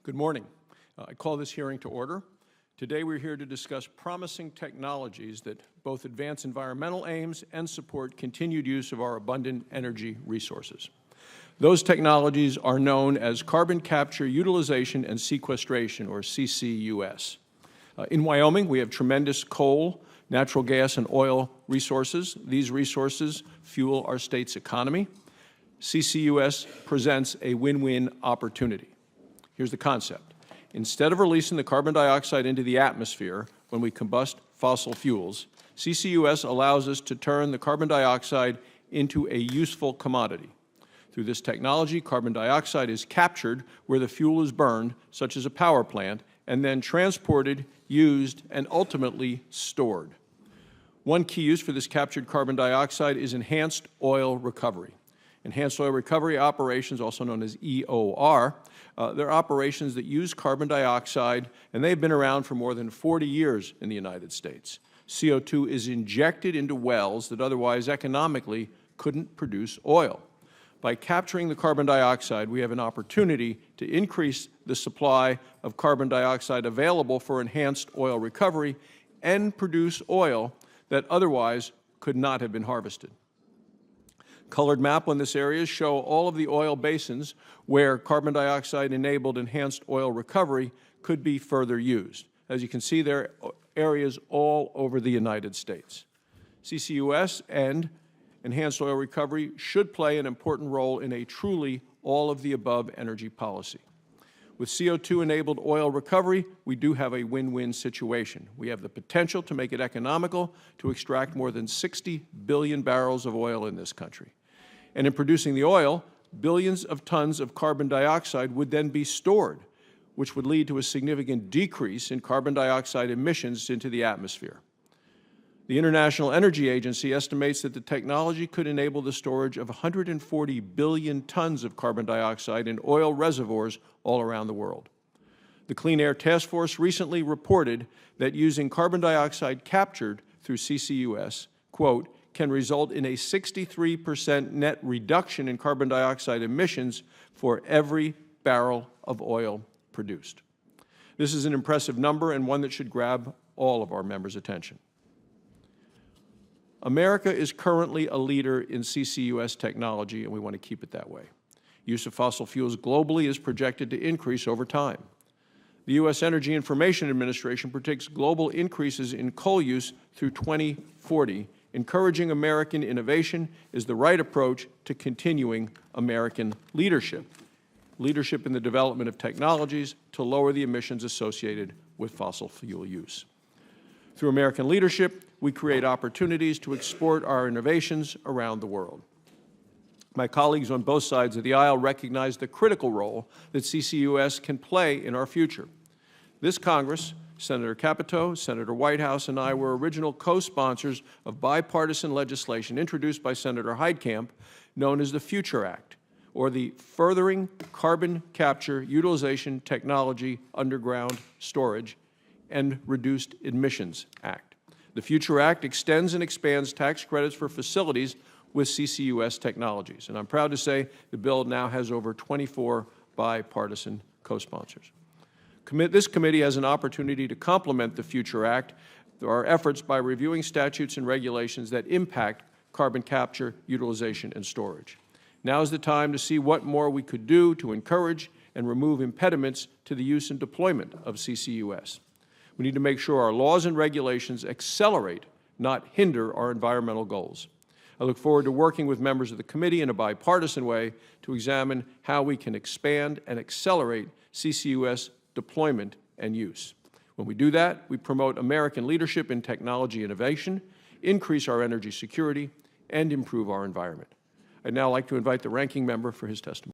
Good morning. I call this hearing to order. Today we're here to discuss promising technologies that both advance environmental aims and support continued use of our abundant energy resources. Those technologies are known as carbon capture, utilization, and sequestration, or CCUS. In Wyoming, we have tremendous coal, natural gas, and oil resources. These resources fuel our state's economy. CCUS presents a win-win opportunity. Here's the concept. Instead of releasing the carbon dioxide into the atmosphere when we combust fossil fuels, CCUS allows us to turn the carbon dioxide into a useful commodity. Through this technology, carbon dioxide is captured where the fuel is burned, such as a power plant, and then transported, used, and ultimately stored. One key use for this captured carbon dioxide is enhanced oil recovery. Enhanced oil recovery operations, also known as EOR, they're operations that use carbon dioxide, and they've been around for more than 40 years in the United States. CO2 is injected into wells that otherwise economically couldn't produce oil. By capturing the carbon dioxide, we have an opportunity to increase the supply of carbon dioxide available for enhanced oil recovery and produce oil that otherwise could not have been harvested. Colored map on this area show all of the oil basins where carbon dioxide-enabled enhanced oil recovery could be further used. As you can see, there are areas all over the United States. CCUS and enhanced oil recovery should play an important role in a truly all-of-the-above energy policy. With CO2-enabled oil recovery, we do have a win-win situation. We have the potential to make it economical to extract more than 60 billion barrels of oil in this country. And in producing the oil, billions of tons of carbon dioxide would then be stored, which would lead to a significant decrease in carbon dioxide emissions into the atmosphere. The International Energy Agency estimates that the technology could enable the storage of 140 billion tons of carbon dioxide in oil reservoirs all around the world. The Clean Air Task Force recently reported that using carbon dioxide captured through CCUS, quote, can result in a 63% net reduction in carbon dioxide emissions for every barrel of oil produced. This is an impressive number and one that should grab all of our members' attention. America is currently a leader in CCUS technology, and we want to keep it that way. Use of fossil fuels globally is projected to increase over time. The U.S. Energy Information Administration predicts global increases in coal use through 2040. Encouraging American innovation is the right approach to continuing American leadership. Leadership in the development of technologies to lower the emissions associated with fossil fuel use. Through American leadership, we create opportunities to export our innovations around the world. My colleagues on both sides of the aisle recognize the critical role that CCUS can play in our future. This Congress, Senator Capito, Senator Whitehouse, and I were original co-sponsors of bipartisan legislation introduced by Senator Heitkamp known as the Future Act, or the Furthering Carbon Capture, Utilization, Technology, Underground Storage, and Reduced Emissions Act. The Future Act extends and expands tax credits for facilities with CCUS technologies, and I'm proud to say the bill now has over 24 bipartisan co-sponsors. This committee has an opportunity to complement the Future Act through our efforts by reviewing statutes and regulations that impact carbon capture, utilization, and storage. Now is the time to see what more we could do to encourage and remove impediments to the use and deployment of CCUS. We need to make sure our laws and regulations accelerate, not hinder, our environmental goals. I look forward to working with members of the committee in a bipartisan way to examine how we can expand and accelerate CCUS deployment and use. When we do that, we promote American leadership in technology innovation, increase our energy security, and improve our environment. I'd now like to invite the ranking member for his testimony.